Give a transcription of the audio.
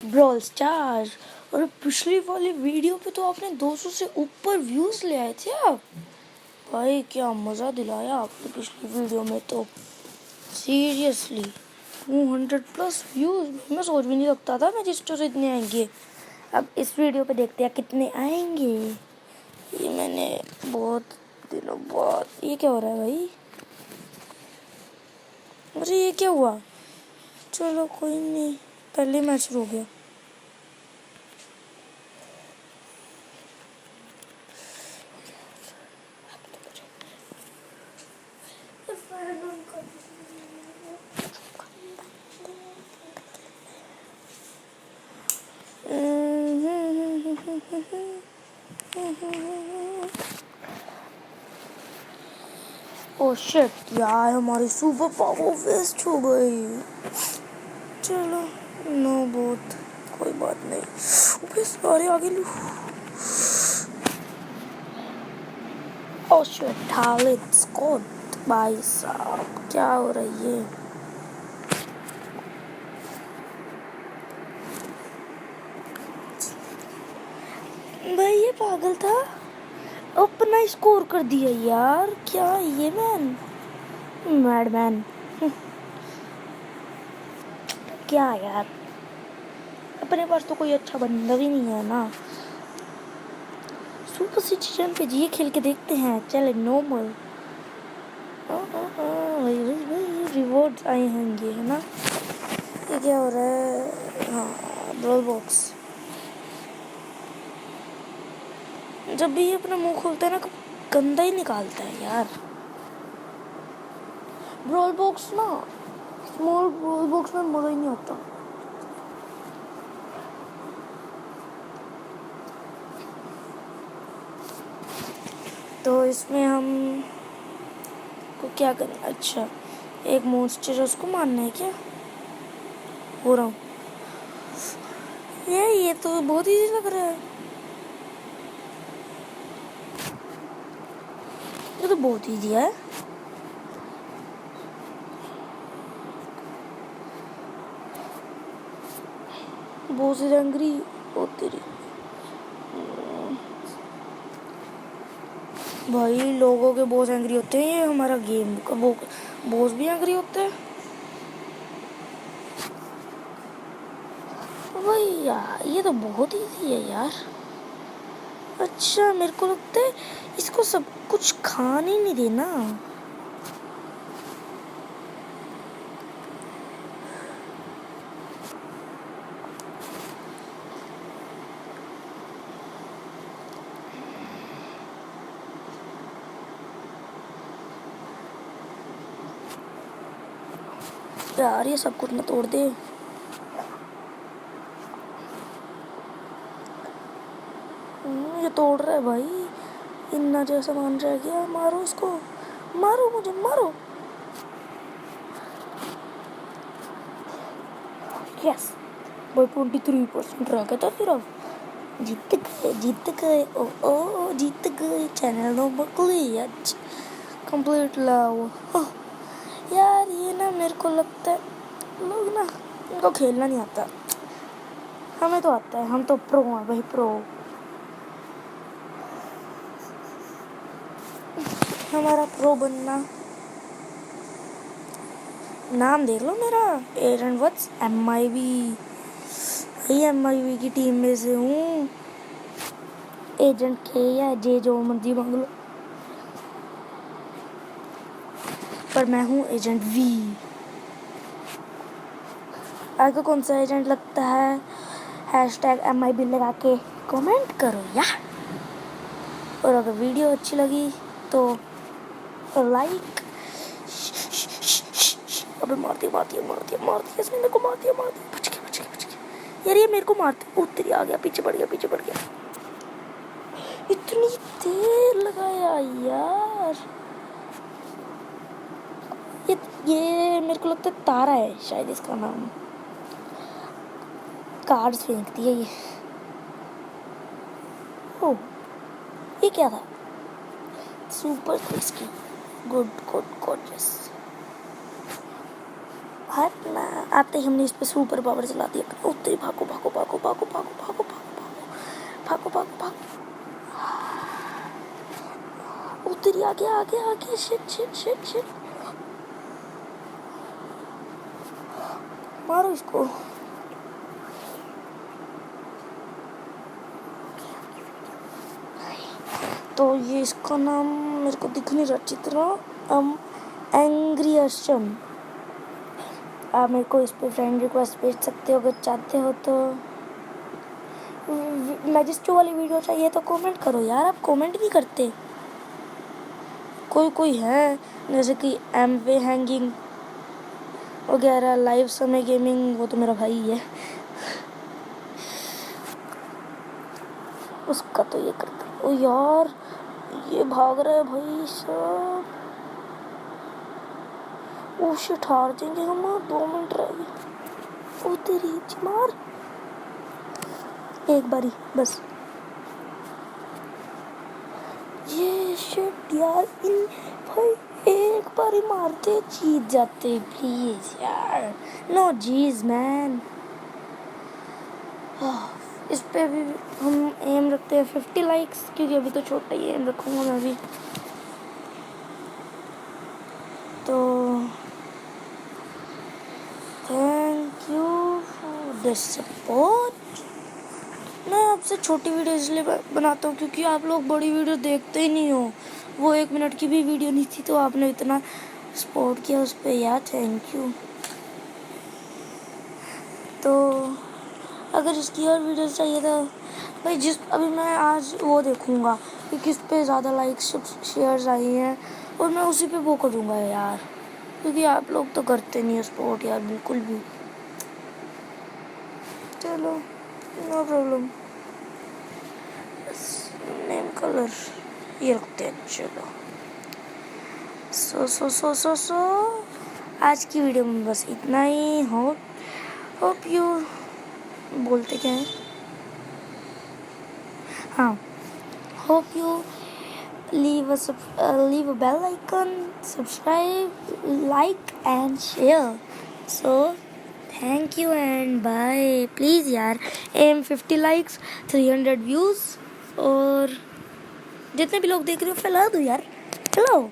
Brawl star. और पिछली वाली वीडियो पे तो आपने 200 से ऊपर व्यूज़ ले आए थे आप। भाई क्या मज़ा दिलाया आपने पिछली वीडियो में तो, सीरियसली 200+ व्यूज़। मैं सोच भी नहीं सकता था मैं जिस तरह इतने आएंगे। अब इस वीडियो पे देखते हैं कितने आएंगे। ये मैंने बहुत दिनों बाद, ये क्या हो रहा है भाई? अरे ये क्या हुआ? चलो कोई नहीं, पहले मैच शुरू हो गया। ओह शिट यार, हमारी सुपर पावर वेस्ट हो गई। चलो नो बहुत, कोई बात नहीं। अबे सारे आगे लो। ओह शिट, हालिद स्कॉट भाई साहब, क्या हो रही है? भाई ये पागल था, अपना स्कोर कर दिया यार। क्या ये मैडमैन क्या यार, अपने पास तो कोई अच्छा बंदा भी नहीं है ना। सुपर सिटीजन पे ये खेल के देखते हैं, चले नॉर्मल। रिवॉर्ड्स आए हैं ये, है ना? ये क्या हो रहा है? हाँ, ब्रॉल बॉक्स। जब भी ये अपना मुंह खोलता है ना, गंदा ही निकालता है यार। ब्रॉल बॉक्स ना, स्मॉल ब्रॉल बॉक्स में मज़ा ही नहीं आता। तो इसमें हम को क्या करना? अच्छा, एक मॉन्स्टर है, उसको मारना है क्या? हो रहा हूँ। ये तो बहुत इजी लग रहा है। ये तो बहुत इजी है। बहुत सी एंग्री होती रही भाई, लोगों के बॉस एंग्री होते हैं। ये हमारा गेम का बॉस भी एंग्री होता है भाई यार। ये तो बहुत इजी है यार। अच्छा, मेरे को लगता है इसको सब कुछ खाने नहीं देना। यार ये सब कुछ ना तोड़ दे। ये तोड़ रहा है भाई, इतना जैसा मान रहा है क्या? मारो इसको, मारो मुझे, मारो। यस भाई, 23% रह गया था सिर्फ। जीत गए ओ ओ जीत गए। चैनल नंबर क्लियर कंप्लीट लाओ। यार ये ना, मेरे को लगता है लोग ना, इनको खेलना नहीं आता। हमें तो आता है, हम तो प्रो हैं भाई, प्रो। हमारा प्रो बनना, नाम देख लो मेरा, एरन वट्स MIB। MIB की टीम में से हूँ। एजेंट के या जे जो मर्जी मांग लो, पर मैं हूँ एजेंट V। आपको कौन सा एजेंट लगता है? #MIB लगा के कमेंट करो यार। और अगर वीडियो अच्छी लगी तो लाइक। अबे मारती इसने मेरे को, मार दिया। बच गया यार। ये मेरे को मारती, तेरी आ गया, पीछे पड़ गया। इतनी देर लगाया यार। ये मेरे को लगता है तारा है शायद इसका नाम। कार्ड्स फेंकती है ये। ओह, ये क्या था? Super tasty, good yes. हट ना, आते ही हमने इस पे सुपर पावर चला दिया। तेरी भागो। भागो भागो भागो भागो भागो भागो भागो। उतरी, आगे आगे आगे। Shit shit shit shit. मारो इसको। तो ये इसका नाम मेरे को दिख नहीं रहा चित्र। एंग्री अर्शम। आप मेरे को इस पे फ्रेंड रिक्वेस्ट भेज सकते हो अगर चाहते हो तो। मैजिस्टो वाली वीडियो चाहिए तो कमेंट करो यार, आप कमेंट नहीं करते। कोई है जैसे कि एम वे हैंगिंग वगैरह, लाइव समय गेमिंग, वो तो मेरा भाई है। उसका तो ये करता। ओ यार ये भाग रहा है भाई साहब। ओ शिट, हार जाएंगे हम। 2 मिनट रह गए। ओ तेरी मार, एक बारी बस। ये शिट यार, इन भाई एक बारी मारते जीत जाते प्लीज यार। No jeez man. इस पे भी हम एम रखते हैं 50 लाइक्स, क्योंकि अभी तो छोटा ही एम रखूँगा मैं भी। तो thank you for the support. मैं आपसे छोटी वीडियो इसलिए बनाता हूँ क्योंकि आप लोग बड़ी वीडियो देखते ही नहीं हो। वो 1 मिनट की भी वीडियो नहीं थी तो आपने इतना सपोर्ट किया उस पर यार, थैंक यू। तो अगर इसकी और वीडियो चाहिए तो भाई अभी मैं आज वो देखूँगा कि किस पे ज़्यादा लाइक्स शेयर्स आई हैं और मैं उसी पे वो करूँगा यार, क्योंकि आप लोग तो करते नहीं हो सपोर्ट यार बिल्कुल भी। चलो नो प्रॉब्लम। नेम कलर ये रखते हैं। चलो सो आज की वीडियो में बस इतना ही। होप यू बोलते क्या है, हाँ, hope you leave a bell icon, subscribe, like and share. So thank you and bye. Please यार aim 50 likes, 300 views और जितने भी लोग देख रहे हो फैला दो यार, फैलाओ।